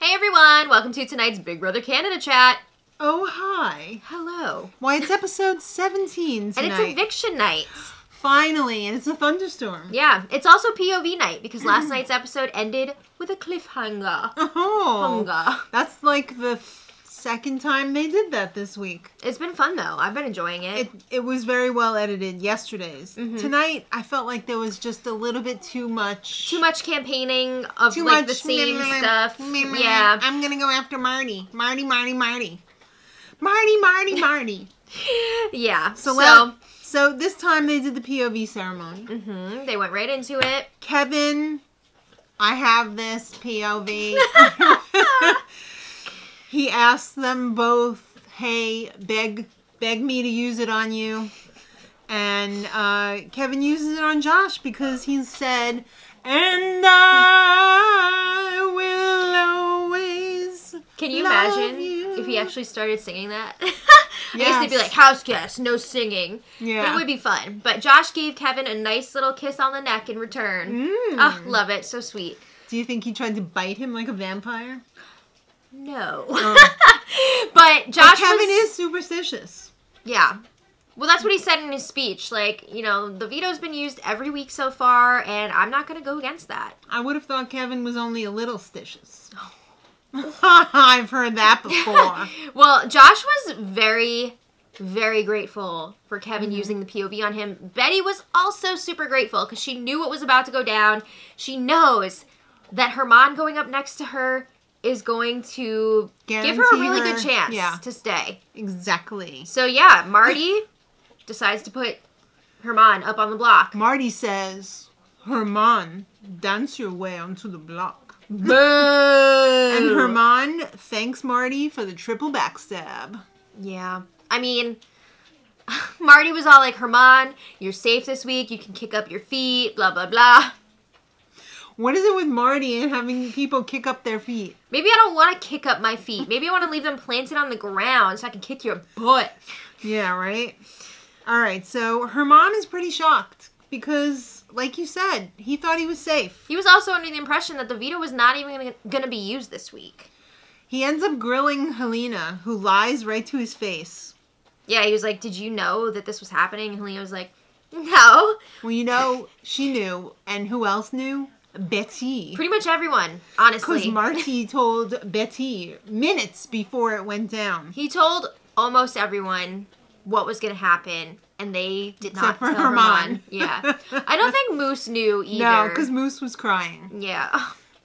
Hey everyone, welcome to tonight's Big Brother Canada chat. Oh, hi. Hello. Why, it's episode 17 tonight. And it's eviction night. Finally, and it's a thunderstorm. Yeah, it's also POV night because last night's episode ended with a cliffhanger. Oh, Hunger. that's like the second time they did that this week. It's been fun though. I've been enjoying it. It was very well edited yesterday's. Tonight, I felt like there was just a little bit too much. Too much campaigning of like the same stuff. Yeah. I'm gonna go after Marty. Marty. Yeah. So this time they did the POV ceremony. They went right into it. Kevin, I have this POV. He asked them both, hey, beg me to use it on you. And Kevin uses it on Josh because he said, and I will always Can you love imagine you. if he actually started singing that? I guess Yes. they'd be like, house guests, no singing. Yeah. But it would be fun. But Josh gave Kevin a nice little kiss on the neck in return. Oh, love it. So sweet. Do you think he tried to bite him like a vampire? No. But Josh Kevin is superstitious. Yeah. Well, that's what he said in his speech. Like, you know, the veto's been used every week so far, and I'm not going to go against that. I would have thought Kevin was only a little stitious. I've heard that before. Well, Josh was very, very grateful for Kevin using the POV on him. Betty was also super grateful because she knew what was about to go down. She knows that Herman going up next to her is going to give her a really good chance to stay. Exactly. So, yeah, Marty decides to put Herman up on the block. Marty says, Herman, dance your way onto the block. Boo! And Herman thanks Marty for the triple backstab. Yeah. I mean, Marty was all like, Herman, you're safe this week. You can kick up your feet, blah, blah, blah. What is it with Marty and having people kick up their feet? Maybe I don't want to kick up my feet. Maybe I want to leave them planted on the ground so I can kick your butt. Yeah, right? All right, so Herman is pretty shocked because, like you said, he thought he was safe. He was also under the impression that the veto was not even going to be used this week. He ends up grilling Helena, who lies right to his face. Yeah, he was like, did you know that this was happening? And Helena was like, no. Well, you know, she knew. And who else knew? Betty. Pretty much everyone, honestly. Because Marty told Betty minutes before it went down. He told almost everyone what was going to happen, and they did not tell Herman. Herman. Yeah. I don't think Moose knew either. No, because Moose was crying. Yeah.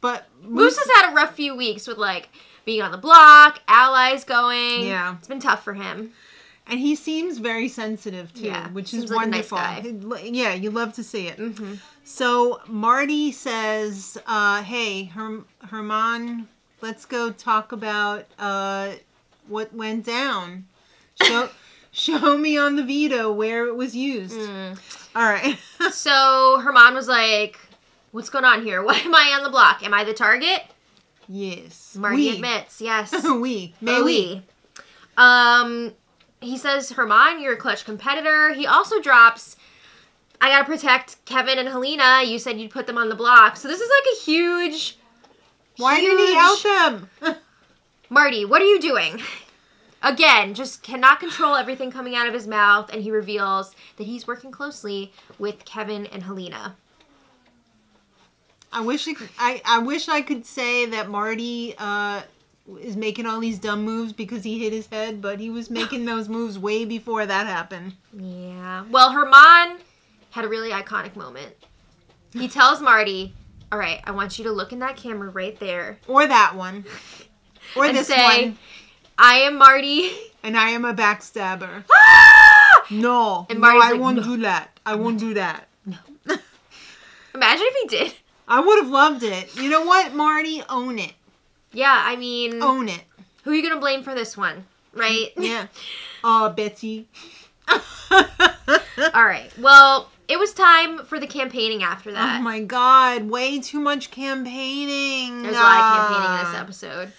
But Moose has had a rough few weeks with, like, being on the block, allies going. Yeah. It's been tough for him. And he seems very sensitive, too, which is wonderful. Like a nice guy. Yeah, you love to see it. So Marty says, hey, Herman, let's go talk about what went down. Show me on the veto where it was used. All right. So Herman was like, what's going on here? Why am I on the block? Am I the target? Yes. Marty admits, yes. We. He says, Herman, you're a clutch competitor. He also drops, I gotta protect Kevin and Helena. You said you'd put them on the block. So this is like a huge... Why did he out them? Marty, what are you doing? Again, just cannot control everything coming out of his mouth. And he reveals that he's working closely with Kevin and Helena. I wish I could say that Marty is making all these dumb moves because he hit his head, but he was making those moves way before that happened. Yeah. Well, Herman had a really iconic moment. He tells Marty, all right, I want you to look in that camera right there. Or that one. Or and this say, one. I am Marty. And I am a backstabber. Ah! No. And no, Marty's I like, won't no. do that. I won't do that. No. Imagine if he did. I would have loved it. You know what, Marty? Own it. Yeah, I mean... Own it. Who are you going to blame for this one? Right? Yeah. Betty. All right. Well, it was time for the campaigning after that. Oh my God. Way too much campaigning. There's a lot of campaigning in this episode.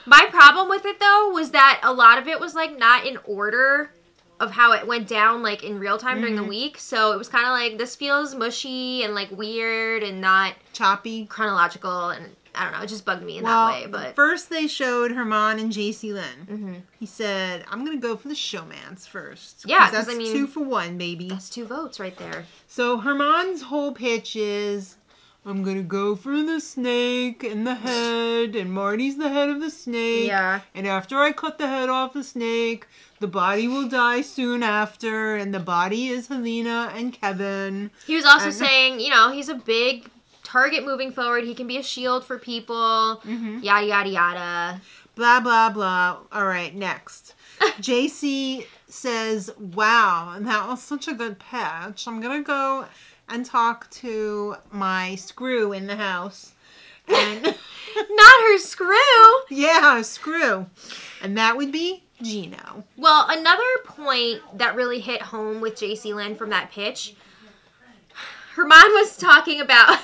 My problem with it, though, was that a lot of it was, like, not in order of how it went down, like, in real time during the week. So it was kind of like, this feels mushy and, like, weird and not... choppy. Chronological. And I don't know, it just bugged me in Well, that way. But first they showed Herman and JC Lynn. Mm-hmm. He said, I'm going to go for the showmance first. Yeah, 'cause that's I mean, 2 for 1, baby. that's 2 votes right there. So Herman's whole pitch is, I'm going to go for the snake and the head, and Marty's the head of the snake. Yeah. And after I cut the head off the snake, the body will die soon after, and the body is Helena and Kevin. He was also saying, you know, he's a big target moving forward. He can be a shield for people. Yada, yada, yada. Blah, blah, blah. All right, next. JC says, wow, that was such a good pitch. I'm going to go and talk to my screw in the house. And Not her screw! yeah, screw. And that would be Gino. Well, another point that really hit home with JC Lynn from that pitch, Herman was talking about...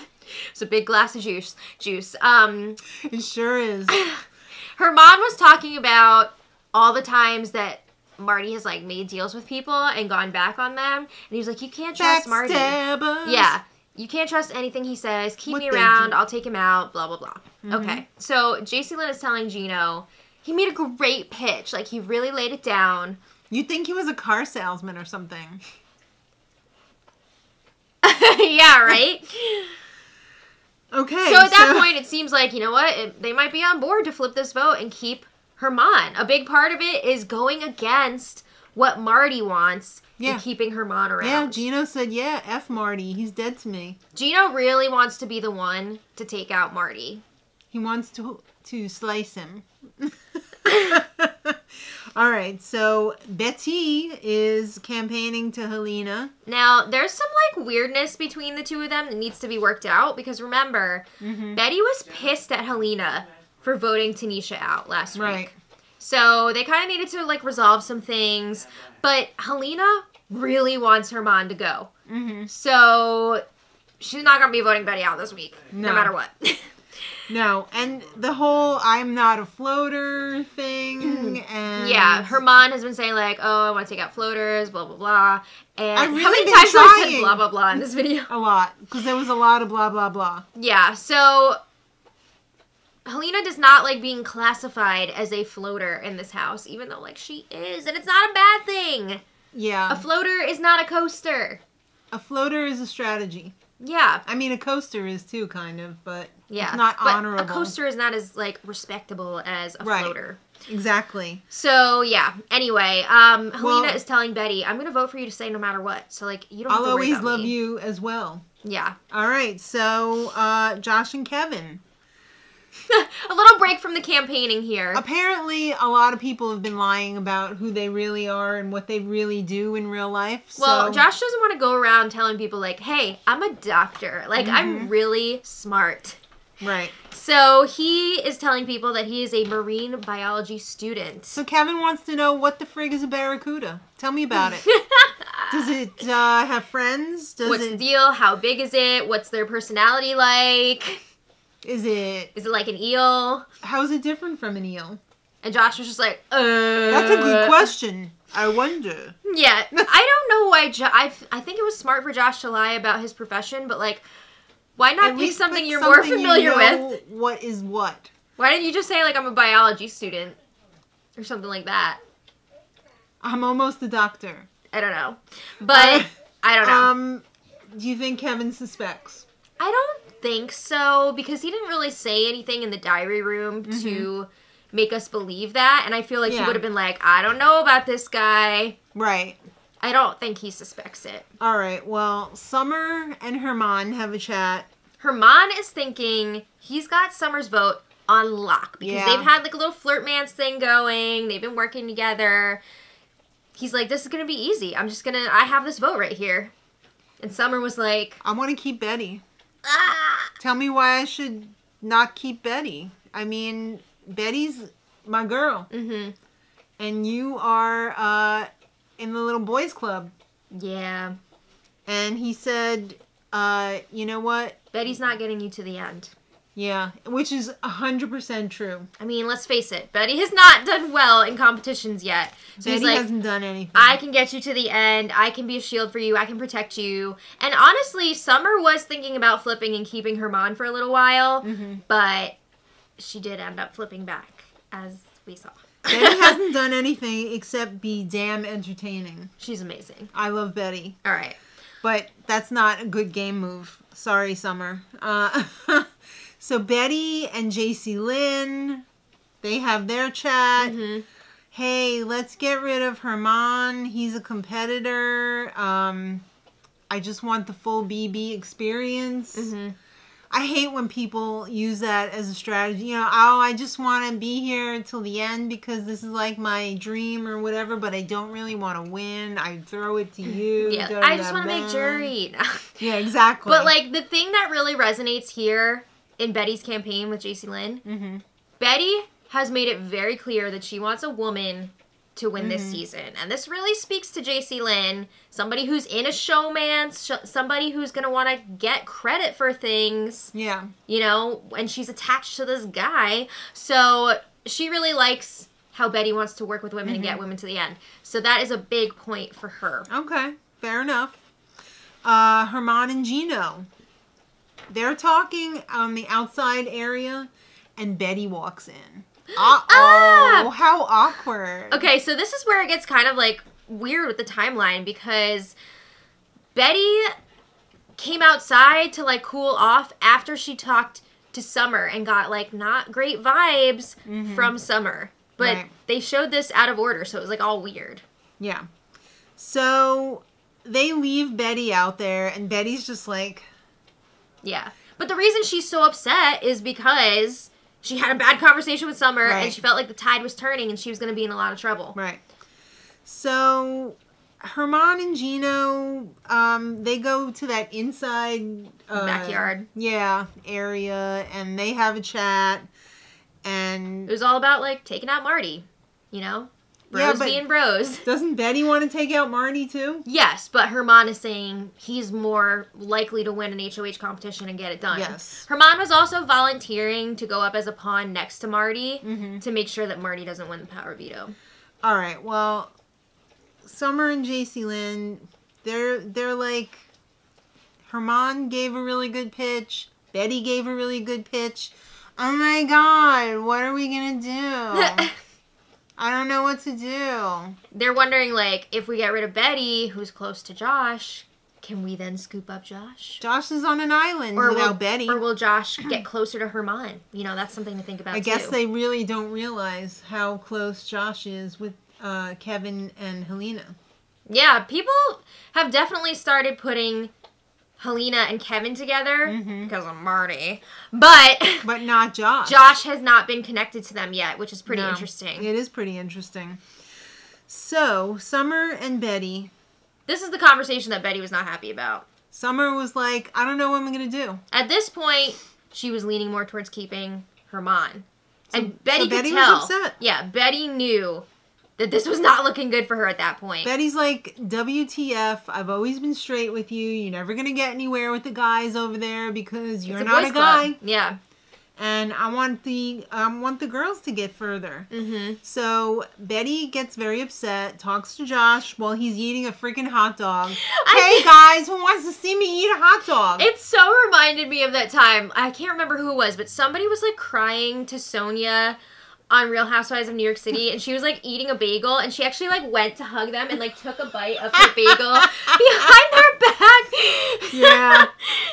It's a big glass of juice. It sure is. Herman was talking about all the times that Marty has, like, made deals with people and gone back on them. And he was like, you can't trust Marty. Backstabbers. Yeah. You can't trust anything he says. Keep What me they around. do. I'll take him out. Blah, blah, blah. Okay. So, JC Lynn is telling Gino, he made a great pitch. Like, he really laid it down. You'd think he was a car salesman or something. Yeah, right? Okay. So at that point, it seems like, you know what? They might be on board to flip this vote and keep Herman. A big part of it is going against what Marty wants and keeping Herman around. Yeah, Gino said, yeah, F Marty. He's dead to me. Gino really wants to be the one to take out Marty. He wants to slice him. All right, so Betty is campaigning to Helena. Now, there's some, like, weirdness between the two of them that needs to be worked out. Because remember, Betty was pissed at Helena for voting Tanisha out last week. So they kind of needed to, like, resolve some things. But Helena really wants Herman to go. So she's not going to be voting Betty out this week, no matter what. No, and the whole I'm not a floater thing, and... Yeah, Herman has been saying, like, oh, I want to take out floaters, blah, blah, blah. And I've really how many been times have I said trying. blah, blah, blah in this video? A lot, because there was a lot of blah, blah, blah. Yeah, so Helena does not like being classified as a floater in this house, even though, like, she is, and it's not a bad thing. Yeah. A floater is not a coaster. A floater is a strategy. Yeah. I mean, a coaster is too, kind of, but Yeah. it's not honorable. But a coaster is not as, like, respectable as a floater. Exactly. So, yeah. Anyway, Helena is telling Betty, I'm going to vote for you to stay no matter what. So, like, you don't have I'll to worry always about love me. you as well. Yeah. All right, so Josh and Kevin. A little break from the campaigning here. Apparently, a lot of people have been lying about who they really are and what they really do in real life. Well, So Josh doesn't want to go around telling people, like, hey, I'm a doctor. Like, I'm really smart. right. So he is telling people that he is a marine biology student. So Kevin wants to know what the frig is a barracuda. Tell me about it. Does it have friends? What's the deal? How big is it? What's their personality like? Is it like an eel? How is it different from an eel? And Josh was just like, That's a good question. I wonder. Yeah, I don't know why. I think it was smart for Josh to lie about his profession, but like, why not At pick least something pick you're more familiar you know with? What is what? Why didn't you just say like I'm a biology student or something like that? I'm almost a doctor. I don't know, but I don't know. Do you think Kevin suspects? I don't think so, because he didn't really say anything in the diary room to make us believe that, and I feel like he would have been like, I don't know about this guy. Right. I don't think he suspects it. All right, well, Summer and Herman have a chat. Herman is thinking he's got Summer's vote on lock, because they've had like a little flirtmance thing going, they've been working together. He's like, this is gonna be easy, I have this vote right here. And Summer was like, I want to keep Betty. ah! Tell me why I should not keep Betty. I mean, Betty's my girl. And you are in the little boys club. Yeah. And he said, you know what? Betty's not getting you to the end. Yeah, which is 100% true. I mean, let's face it. Betty has not done well in competitions yet. So he's Betty like, hasn't done anything. I can get you to the end. I can be a shield for you. I can protect you. And honestly, Summer was thinking about flipping and keeping Herman for a little while. But she did end up flipping back, as we saw. Betty hasn't done anything except be damn entertaining. She's amazing. I love Betty. All right. But that's not a good game move. Sorry, Summer. So Betty and JC Lynn, they have their chat. Mm-hmm. Hey, let's get rid of Herman. He's a competitor. I just want the full BB experience. Mm-hmm. I hate when people use that as a strategy. You know, oh, I just want to be here until the end because this is like my dream or whatever, but I don't really want to win. I throw it to you. Yeah, I just want to make jury. Yeah, exactly. But, like, the thing that really resonates here in Betty's campaign with JC Lynn, Betty has made it very clear that she wants a woman to win this season. And this really speaks to JC Lynn, somebody who's in a showman, somebody who's going to want to get credit for things. Yeah. You know, and she's attached to this guy. So she really likes how Betty wants to work with women and get women to the end. So that is a big point for her. Okay, fair enough. Herman and Gino. They're talking on the outside area, and Betty walks in. Uh-oh, how awkward. Okay, so this is where it gets kind of, like, weird with the timeline, because Betty came outside to, like, cool off after she talked to Summer and got, like, not great vibes from Summer. But they showed this out of order, so it was, like, all weird. Yeah. So they leave Betty out there, and Betty's just like... Yeah. But the reason she's so upset is because she had a bad conversation with Summer, and she felt like the tide was turning, and she was going to be in a lot of trouble. Right. So Herman and Gino, they go to that inside... backyard. Yeah, area, and they have a chat, and... It was all about, like, taking out Marty, you know? Bros being bros. Doesn't Betty want to take out Marty, too? Yes, but Herman is saying he's more likely to win an HOH competition and get it done. Yes. Herman was also volunteering to go up as a pawn next to Marty to make sure that Marty doesn't win the power veto. All right, well, Summer and JC Lynn, they're like, Herman gave a really good pitch. Betty gave a really good pitch. Oh my God, what are we going to do? I don't know what to do. They're wondering, like, if we get rid of Betty, who's close to Josh, can we then scoop up Josh? Josh is on an island without Betty. Or will Josh get closer to Herman? You know, that's something to think about, I guess they really don't realize how close Josh is with Kevin and Helena. Yeah, people have definitely started putting Helena and Kevin together because of Marty. But not Josh. Josh has not been connected to them yet, which is pretty interesting. It is pretty interesting. So, Summer and Betty. This is the conversation that Betty was not happy about. Summer was like, I don't know what I'm going to do. At this point, she was leaning more towards keeping Herman. And Betty could tell. was upset. Yeah, Betty knew that this was not looking good for her at that point. Betty's like, WTF, I've always been straight with you. You're never going to get anywhere with the guys over there because you're not a guy. Club. Yeah. And I want the girls to get further. So Betty gets very upset, talks to Josh while he's eating a freaking hot dog. Hey guys, who wants to see me eat a hot dog? It so reminded me of that time. I can't remember who it was, but somebody was like crying to Sonia on Real Housewives of New York City, and she was like eating a bagel, and she actually like went to hug them and like took a bite of her bagel behind their back. Yeah.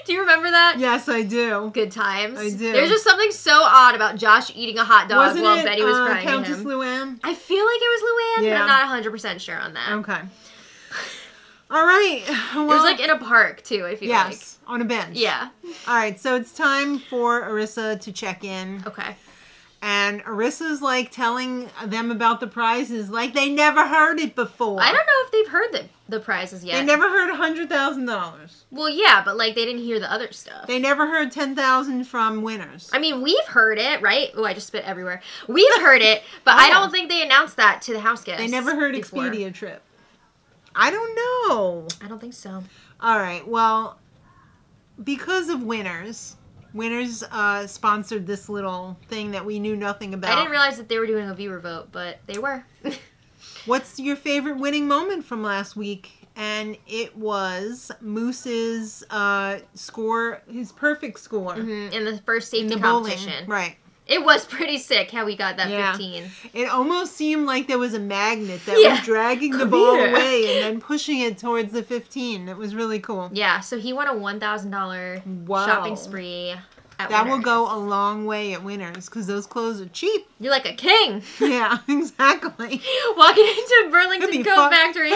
Do you remember that? Yes, I do. Good times. I do. There's just something so odd about Josh eating a hot dog while Betty was crying Countess to him. Luann? I feel like it was Luann, Yeah. but I'm not 100% sure on that. Okay. All right. Well, it was like in a park too, I feel like. Yes, on a bench. Yeah. All right, so it's time for Arissa to check in. Okay. And Arissa's like telling them about the prizes like they never heard it before. I don't know if they've heard the prizes yet. They never heard $100,000. Well, yeah, but like they didn't hear the other stuff. They never heard 10,000 from winners. I mean, we've heard it, right? Oh, I just spit everywhere. We've heard it, but I don't think they announced that to the house guests. They never heard before. Expedia trip. I don't know. I don't think so. All right, well, because of winners sponsored this little thing that we knew nothing about. I didn't realize that they were doing a viewer vote, but they were. What's your favorite winning moment from last week? And it was Moose's score, his perfect score. In the first safety in the competition. Bowling. Right. It was pretty sick how we got that Yeah. 15. It almost seemed like there was a magnet that Yeah. was dragging the Come ball here. away and then pushing it towards the 15. It was really cool. Yeah, so he won a $1,000 Wow. shopping spree at That will Winners. go a long way at Winners because those clothes are cheap. You're like a king. Yeah, exactly. Walking into He'll Burlington be Coat fun- Factory.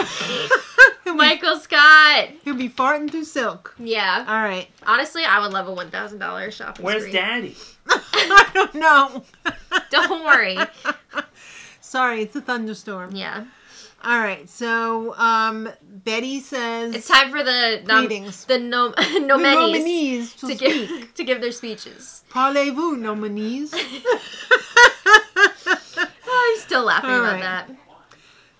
he'll, be, Michael Scott. he'll be farting through silk. Yeah. All right. Honestly, I would love a $1,000 shopping Where's spree. Daddy? I don't know. Don't worry. Sorry, it's a thunderstorm. Yeah. All right, so Betty says It's time for the Greetings. the the nominees nominees to to speak. give to give their speeches. Parlez-vous, nominees? Oh, I'm still laughing All about right. that.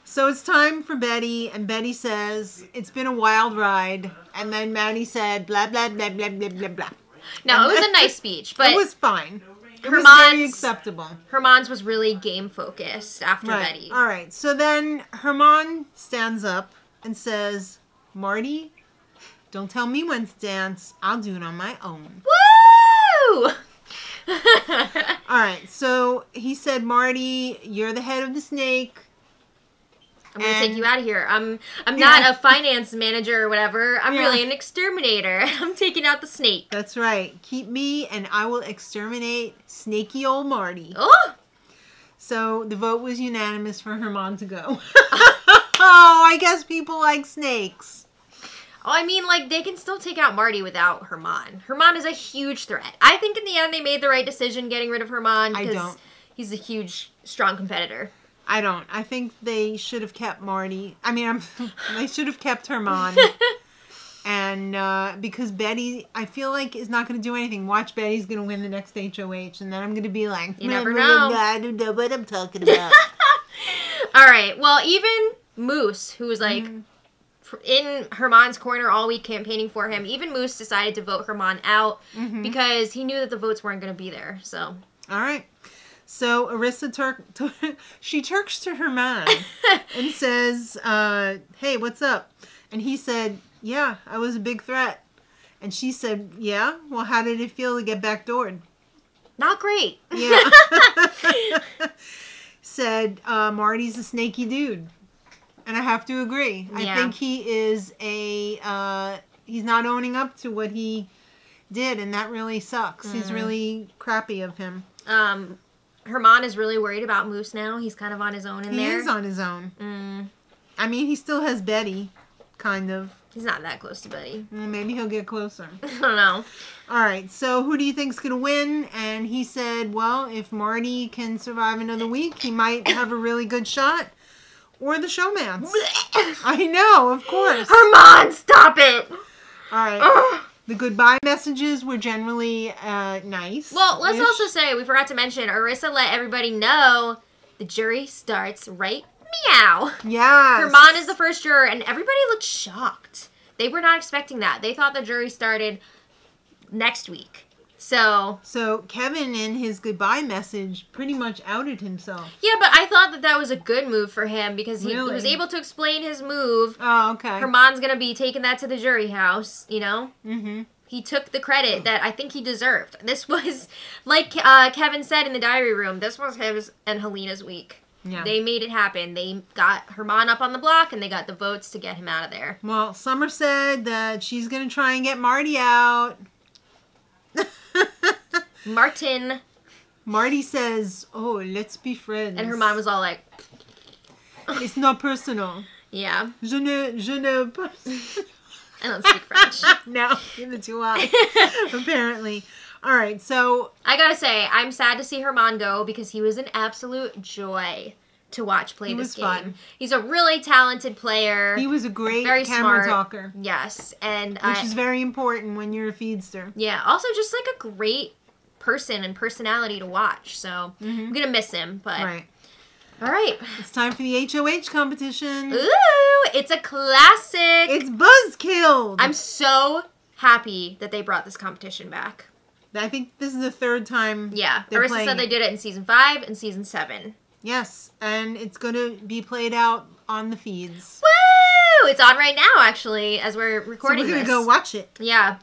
So it's time for Betty, and Betty says, it's been a wild ride. And then Maddie said, blah, blah, blah, blah, blah, blah, blah. No, it was a nice speech, but It was fine. It was Herman's- very acceptable. Herman's was really game focused after Right. Betty. All right. So then Herman stands up and says, Marty, don't tell me when to dance. I'll do it on my own. Woo! All right. So he said, Marty, you're the head of the snake. I'm gonna And- take you out of here. I'm Yeah. not a finance manager or whatever. I'm Yeah. really an exterminator. I'm taking out the snake. That's right. Keep me and I will exterminate snaky old Marty. Oh! So the vote was unanimous for Herman to go. Oh, I guess people like snakes. Oh, I mean, like, they can still take out Marty without Herman. Herman is a huge threat. I think in the end they made the right decision getting rid of Herman. I because don't. He's a huge, strong competitor. I don't. I think they should have kept Marty. I mean, they should have kept Herman. And because Betty, I feel like, is not going to do anything. Watch, Betty's going to win the next HOH. And then I'm going to be like, You never know. I don't know what I'm talking about. All right. Well, even Moose, who was like Mm-hmm. in Herman's corner all week campaigning for him, even Moose decided to vote Herman out because he knew that the votes weren't going to be there. So, All right. So Arissa she turks to Herman and says, hey, what's up? And he said, yeah, I was a big threat. And she said, yeah? Well, how did it feel to get backdoored? not great. Yeah. Said, Marty's a snaky dude. And I have to agree. I Yeah. think he is he's not owning up to what he did, and that really sucks. He's really crappy of him. Herman is really worried about Moose now. He's kind of on his own in He there. is on his own. Mm, I mean, he still has Betty, kind of. he's not that close to Betty. Well, maybe he'll get closer. I don't know. All right, so who do you think's going to win? And he said, well, if Marty can survive another week, he might have a really good shot. Or the showmance. I know, of course. Herman, stop it! All right. Ugh. The goodbye messages were generally nice. Well, let's also say, we forgot to mention, Arissa let everybody know the jury starts right meow. Yes. Herman is the first juror, and everybody looked shocked. They were not expecting that. They thought the jury started next week. So Kevin, in his goodbye message, pretty much outed himself. yeah, but I thought that that was a good move for him because he Really? was able to explain his move. Oh, okay. Herman's going to be taking that to the jury house, you know? Mm-hmm. He took the credit that I think he deserved. This was, like Kevin said in the diary room, this was his and Helena's week. Yeah. They made it happen. They got Herman up on the block, and they got the votes to get him out of there. Well, Summer said that she's going to try and get Marty out. Martin Marty says, oh, let's be friends. and Herman was all like, It's not personal. yeah, Je ne pas. I don't speak French. No, neither do I. Apparently. All right, so I gotta say, I'm sad to see Herman go because he was an absolute joy to watch play He this was game. fun. He's a really talented player. he was a great Very camera smart. talker, Yes, and which is very important when you're a feedster. yeah, also just like a great person and personality to watch. So I'm gonna miss him, but Right. all right. It's time for the HOH competition. Ooh, it's a classic. It's Buzzkilled. I'm so happy that they brought this competition back. I think this is the third time. Yeah, they're Arissa playing said they it. did it in season 5 and season 7. Yes, and it's going to be played out on the feeds. Woo! It's on right now, actually, as we're So recording we're going this. to go watch it. Yeah.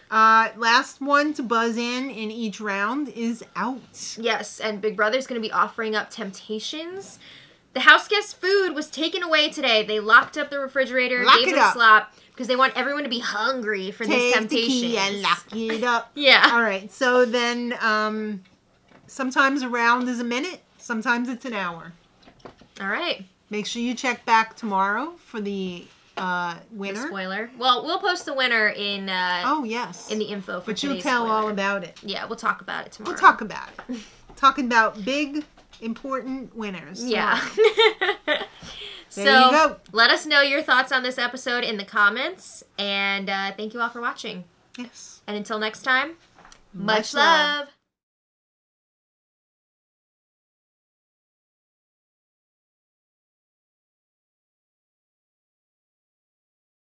Last one to buzz in each round is out. Yes, and Big Brother's going to be offering up temptations. The house guest food was taken away today. They locked up the refrigerator, gave them slop, because they want everyone to be hungry for these temptations. Take the key and lock it up. Yeah. All right, so then sometimes a round is a minute, sometimes it's an hour. All right. Make sure you check back tomorrow for the winner. The spoiler. Well, we'll post the winner in oh, yes. in the info for But you'll today's tell spoiler. all about it. Yeah, we'll talk about it tomorrow. We'll talk about it. Talking about big, important winners. Yeah. There you go. Let us know your thoughts on this episode in the comments. And thank you all for watching. Yes. And until next time, much love.